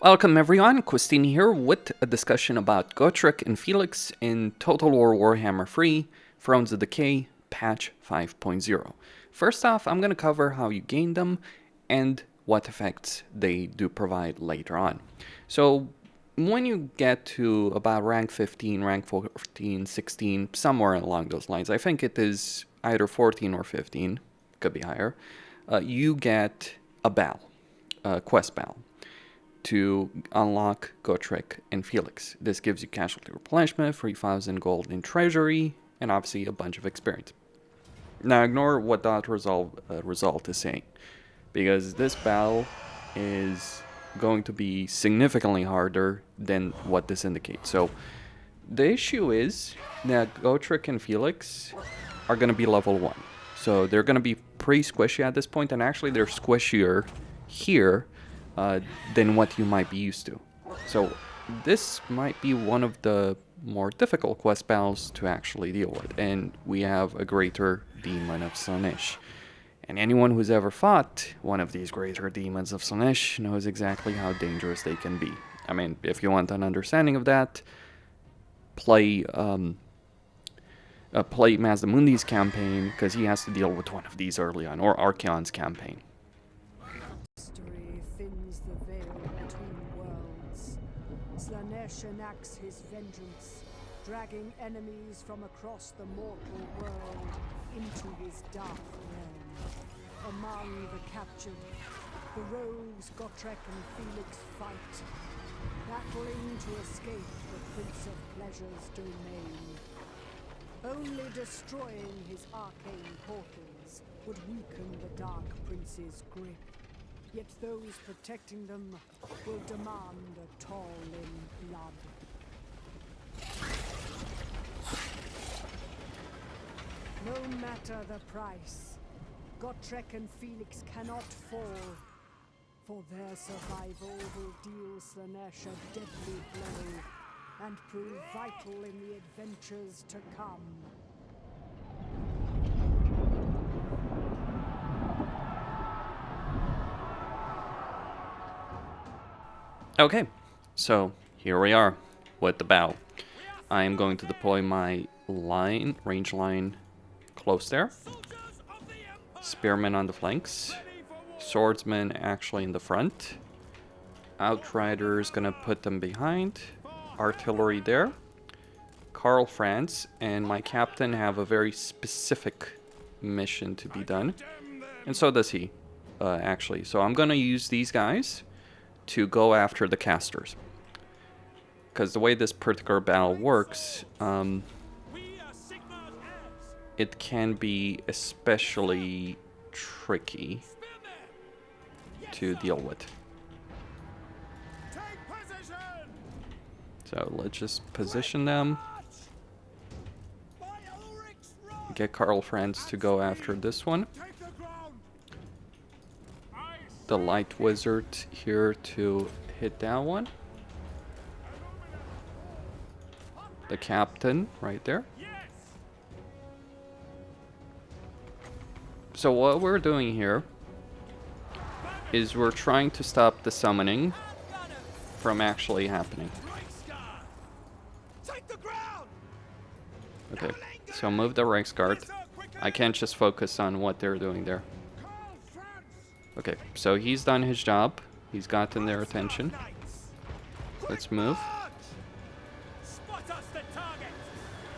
Welcome everyone, Christine here with a discussion about Gotrek and Felix in Total War Warhammer 3, Thrones of Decay, patch 5.0. First off, I'm going to cover how you gain them and what effects they do provide later on. So, when you get to about rank 15, rank 14, 16, somewhere along those lines, I think it is either 14 or 15, could be higher, you get a bell, a quest bell, to unlock Gotrek and Felix. This gives you casualty replenishment, 3,000 gold in treasury, and obviously a bunch of experience. Now ignore what that result is saying, because this battle is going to be significantly harder than what this indicates. So the issue is that Gotrek and Felix are going to be level 1. So they're going to be pretty squishy at this point, and actually they're squishier here than what you might be used to. So this might be one of the more difficult quest battles to actually deal with, and we have a greater demon of Slaanesh. And anyone who's ever fought one of these greater demons of Slaanesh knows exactly how dangerous they can be. I mean, if you want an understanding of that, play Mazdamundi's campaign, because he has to deal with one of these early on, or Archeon's campaign. Slaanesh enacts his vengeance, dragging enemies from across the mortal world into his dark realm. Among the captured, the rogues Gotrek and Felix fight, battling to escape the Prince of Pleasure's domain. Only destroying his arcane portals would weaken the Dark Prince's grip. Yet those protecting them will demand a toll in blood. No matter the price, Gotrek and Felix cannot fall, for their survival will deal Slaanesh a deadly blow and prove vital in the adventures to come. Okay, so here we are with the battle. I am going to deploy my range line close there. Spearmen on the flanks. Swordsmen actually in the front. Outriders gonna put them behind. Artillery there. Karl Franz and my captain have a very specific mission to be done. And so does he, actually. So I'm gonna use these guys to go after the casters, because the way this particular battle works, it can be especially tricky to deal with. So let's just position them, get Karl Franz to go after this one. The light wizard here to hit that one. The captain right there. So what we're doing here is we're trying to stop the summoning from actually happening. Okay, so move the Reiksguard. I can't just focus on what they're doing there. Okay, so he's done his job. He's gotten their attention. Let's move.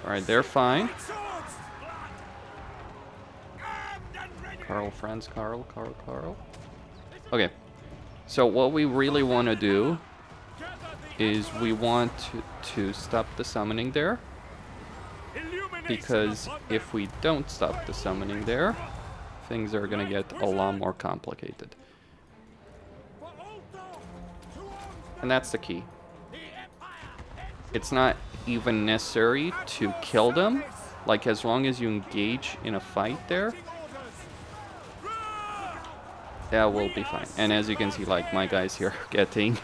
Alright, they're fine. Karl Franz, Karl. Okay, so what we really want to do is we want to stop the summoning there. Because if we don't stop the summoning there, things are going to get a lot more complicated. And that's the key. It's not even necessary to kill them. Like, as long as you engage in a fight there, that will be fine. And as you can see, like, my guys here are getting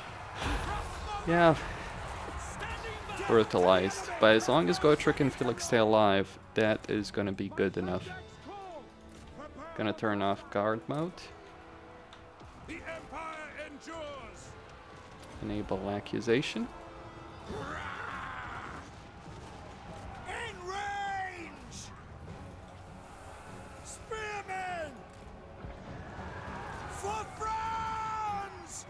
brutalized. But as long as Gotrek and Felix stay alive, that is going to be good enough. Gonna turn off guard mode. Enable accusation. In range! Spearmen! For France!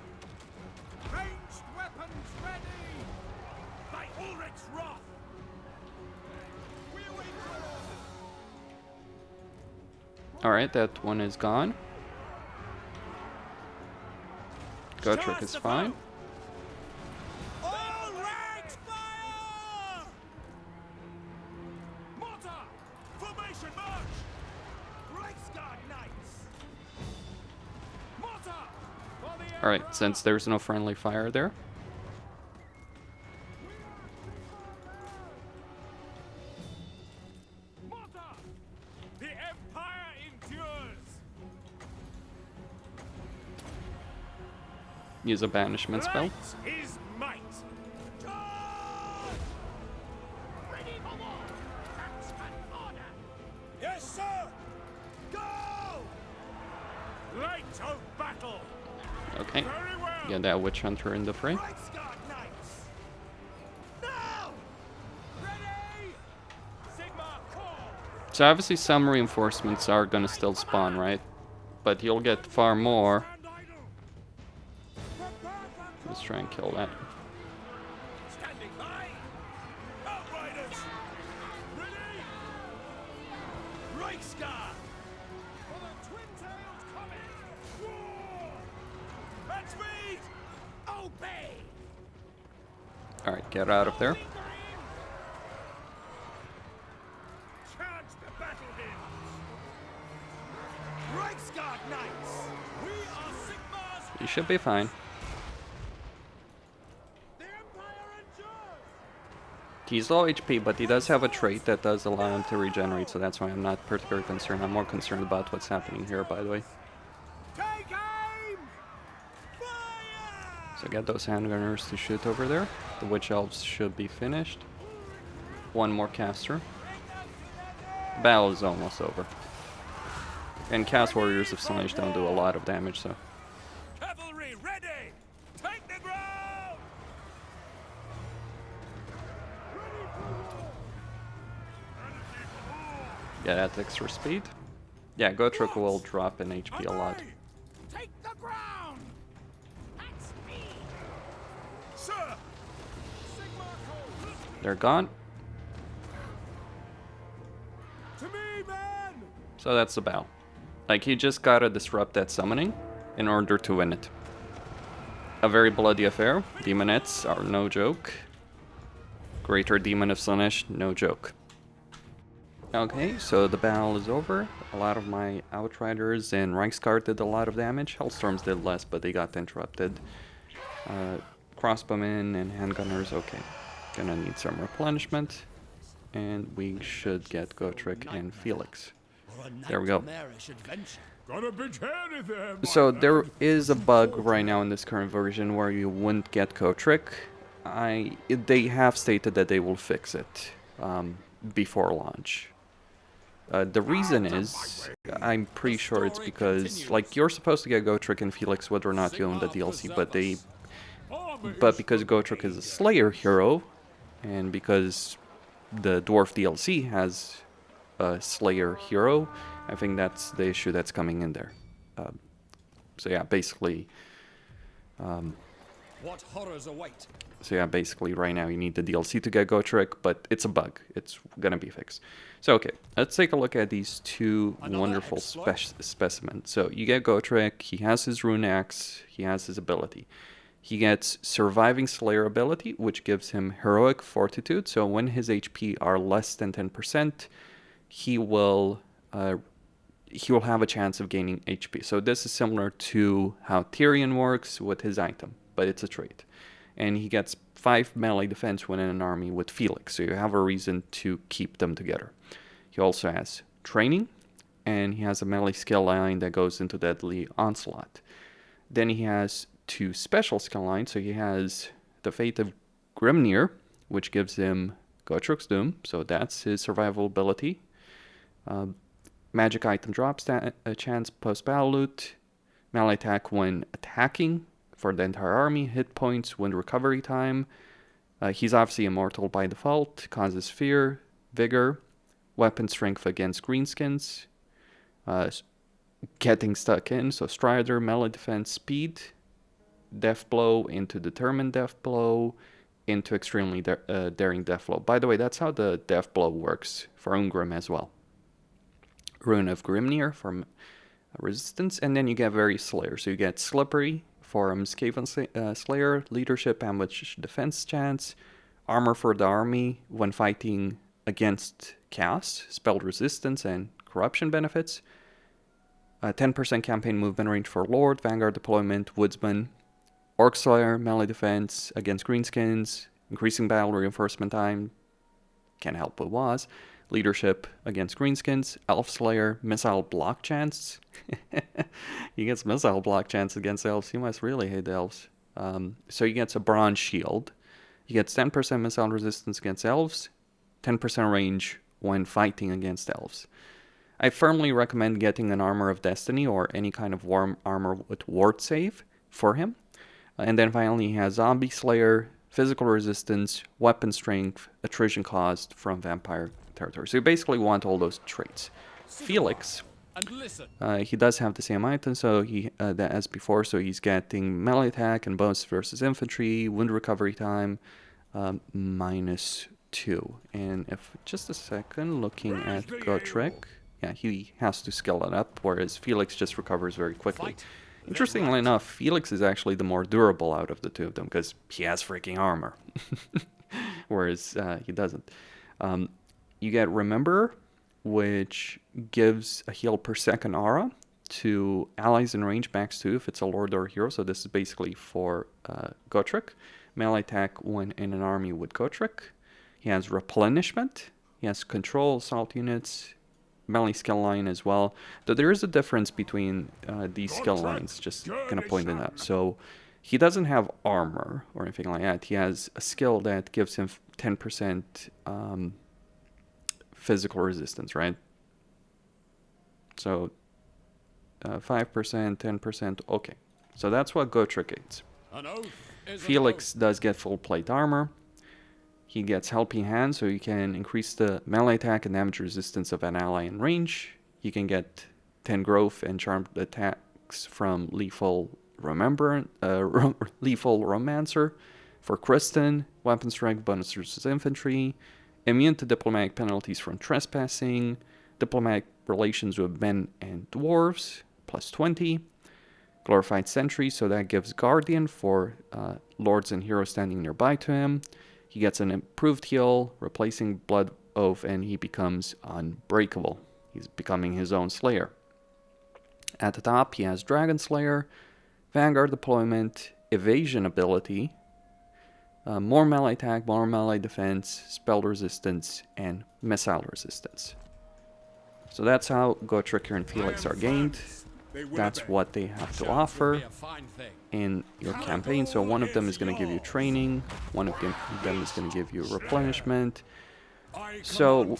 Ranged weapons ready! By Ulrich's wrath! We await your orders! Alright, that one is gone. Gotrek is fine. All ranks fire! Mortar! Formation march! Reichsguard Knights! Mortar! For the Alright, since there's no friendly fire there. Mortar! The Empire endures! Use a banishment spell. Right is might! Charge! Ready for war! That's an order! Yes, sir! Go! Light of battle! Okay. Very well! Get that witch hunter in the fray. Reichsguard Knights! Now! Ready! Sigma call! So obviously some reinforcements are gonna still spawn, right? But you'll get far more. Stand idle! Prepare for Let's try and kill that. Standing by! Outriders! Ready! Reichsguard! For the twin-tailed comet! War! At speed! Obey! Alright, get out of there. Charge the battle hymns! Reichsguard Knights! We are Sigma's... You should be fine. The Empire endures! He's low HP, but he does have a trait that does allow him to regenerate, so that's why I'm not particularly concerned. I'm more concerned about what's happening here, by the way. Take aim! Fire! So get those handgunners to shoot over there. The witch elves should be finished. One more caster. The battle is almost over. And cast warriors of Sinnelleos don't do a lot of damage, so. Cavalry ready! Take the ground! Yeah, that's extra speed. Yeah, Gotrek will drop in HP a lot. Take the ground! That's me! Sir! Sigma code! They're gone. To me, man! So that's the battle. Like, he just gotta disrupt that summoning in order to win it. A very bloody affair. Demonettes are no joke. Greater Demon of Sinnelleos, no joke. Okay, so the battle is over. A lot of my Outriders and Reichsguard did a lot of damage. Hellstorms did less, but they got interrupted. Crossbowmen and handgunners, okay. Gonna need some replenishment. And we should get Gotrek and Felix. There we go. Got a big head in there, So there is a bug right now in this current version where you wouldn't get Gotrek. They have stated that they will fix it before launch. The reason is, I'm pretty sure it's because, like, you're supposed to get Gotrek and Felix whether or not you own the DLC, but because Gotrek is a Slayer hero, and because the Dwarf DLC has a Slayer hero, I think that's the issue that's coming in there. So yeah, basically... What horrors await? So yeah, basically right now you need the DLC to get Gotrek, but it's a bug. It's gonna be fixed. So okay, let's take a look at these two wonderful specimens. So you get Gotrek, he has his rune axe, he has his ability. He gets Surviving Slayer ability, which gives him Heroic Fortitude. So when his HP are less than 10%, he will have a chance of gaining HP. So this is similar to how Tyrion works with his item, but it's a trait. And he gets 5 melee defense when in an army with Felix, so you have a reason to keep them together. He also has training, and he has a melee skill line that goes into Deadly Onslaught. Then he has 2 special skill lines, so he has the Fate of Grimnir, which gives him Gotrek's Doom, so that's his survival ability. Magic item drops a chance post-battle loot, melee attack when attacking for the entire army, hit points, wind recovery time. He's obviously immortal by default, causes fear, vigor, weapon strength against greenskins, getting stuck in, so strider, melee defense, speed, death blow into determined death blow, into extremely daring death blow. By the way, that's how the death blow works for Ungrim as well. Rune of Grimnir for resistance, and then you get various slayers. So you get slippery for Skaven Slayer, leadership, ambush, defense chance, armor for the army when fighting against chaos, spell resistance, and corruption benefits. 10% campaign movement range for Lord, Vanguard deployment, Woodsman, Orc Slayer, melee defense against greenskins, increasing battle reinforcement time, can't help but was, leadership against greenskins, Elf Slayer, missile block chance. He gets missile block chance against elves. He must really hate elves. So he gets a bronze shield. He gets 10% missile resistance against elves, 10% range when fighting against elves. I firmly recommend getting an Armor of Destiny or any kind of armor with ward save for him. And then finally he has Zombie Slayer, physical resistance, weapon strength, attrition caused from vampire territory. So you basically want all those traits. Felix, he does have the same item so as before, so he's getting melee attack and bonus versus infantry, wind recovery time, -2. And if just a second, looking at Gotrek, yeah, he has to scale it up, whereas Felix just recovers very quickly. Interestingly enough, Felix is actually the more durable out of the two of them because he has freaking armor, whereas he doesn't. You get Remember, which gives a heal per second aura to allies in range max 2 if it's a lord or a hero. So this is basically for Gotrek. Melee attack when in an army with Gotrek. He has Replenishment. He has Control, Assault units, melee skill line as well. Though there is a difference between these skill lines, just gonna point it out. So he doesn't have armor or anything like that. He has a skill that gives him 10% physical resistance, right? So 5%, 10%, okay. So that's what Gotrek gets. Felix does get full plate armor. He gets Helping Hand, so you can increase the melee attack and damage resistance of an ally in range. You can get 10 growth and charmed attacks from Lethal Romancer. For Kristen, weapon strength, bonus versus infantry. Immune to diplomatic penalties from trespassing. Diplomatic relations with men and dwarves, +20. Glorified Sentry, so that gives Guardian for lords and heroes standing nearby to him. He gets an improved heal, replacing Blood Oath, and he becomes unbreakable. He's becoming his own Slayer. At the top, he has Dragon Slayer, Vanguard deployment, Evasion ability, more melee attack, more melee defense, spell resistance, and missile resistance. So that's how Gotrek and Felix are gained. That's what they have to offer in your campaign. So one of them is going to give you training, one of them is going to give you replenishment. So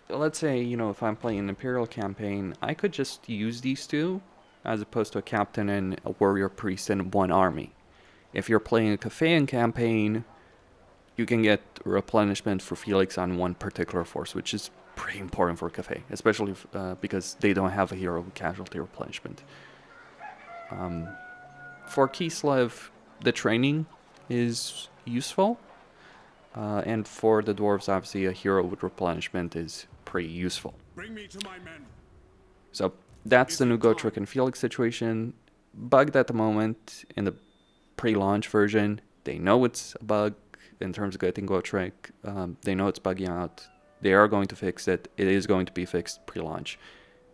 let's say, you know, if I'm playing an Imperial campaign, I could just use these two as opposed to a captain and a warrior priest in one army. If you're playing a Cathayan campaign, you can get replenishment for Felix on one particular force, which is pretty important for Cathay, especially because they don't have a hero casualty replenishment. For Kislev, the training is useful, and for the dwarves, obviously, a hero with replenishment is pretty useful. Bring me to my men. So that's the new Gotrek and Felix situation. Bugged at the moment in the pre-launch version. They know it's a bug in terms of getting Gotrek. They know it's bugging out. They are going to fix it. It is going to be fixed pre-launch.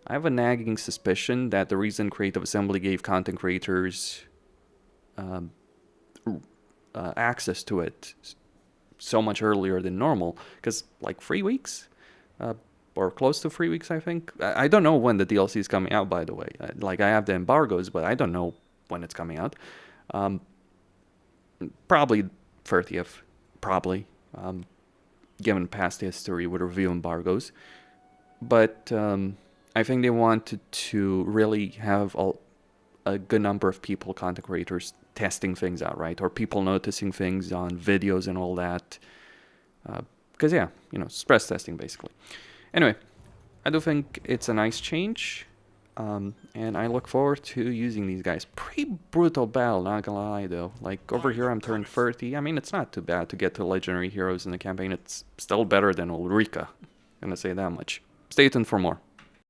I have a nagging suspicion that the reason Creative Assembly gave content creators access to it so much earlier than normal, because like 3 weeks, or close to 3 weeks, I think. I don't know when the DLC is coming out, by the way. Like, I have the embargoes, but I don't know when it's coming out. Probably 30th, probably. Given past history with review embargoes. But I think they wanted to really have a good number of people, content creators, testing things out, right? Or people noticing things on videos and all that. Because, yeah, you know, stress testing, basically. Anyway, I do think it's a nice change. And I look forward to using these guys. Pretty brutal battle, not gonna lie, though. Like, over here I'm turned 30. I mean, it's not too bad to get to legendary heroes in the campaign. It's still better than Ulrika. Gonna say that much. Stay tuned for more.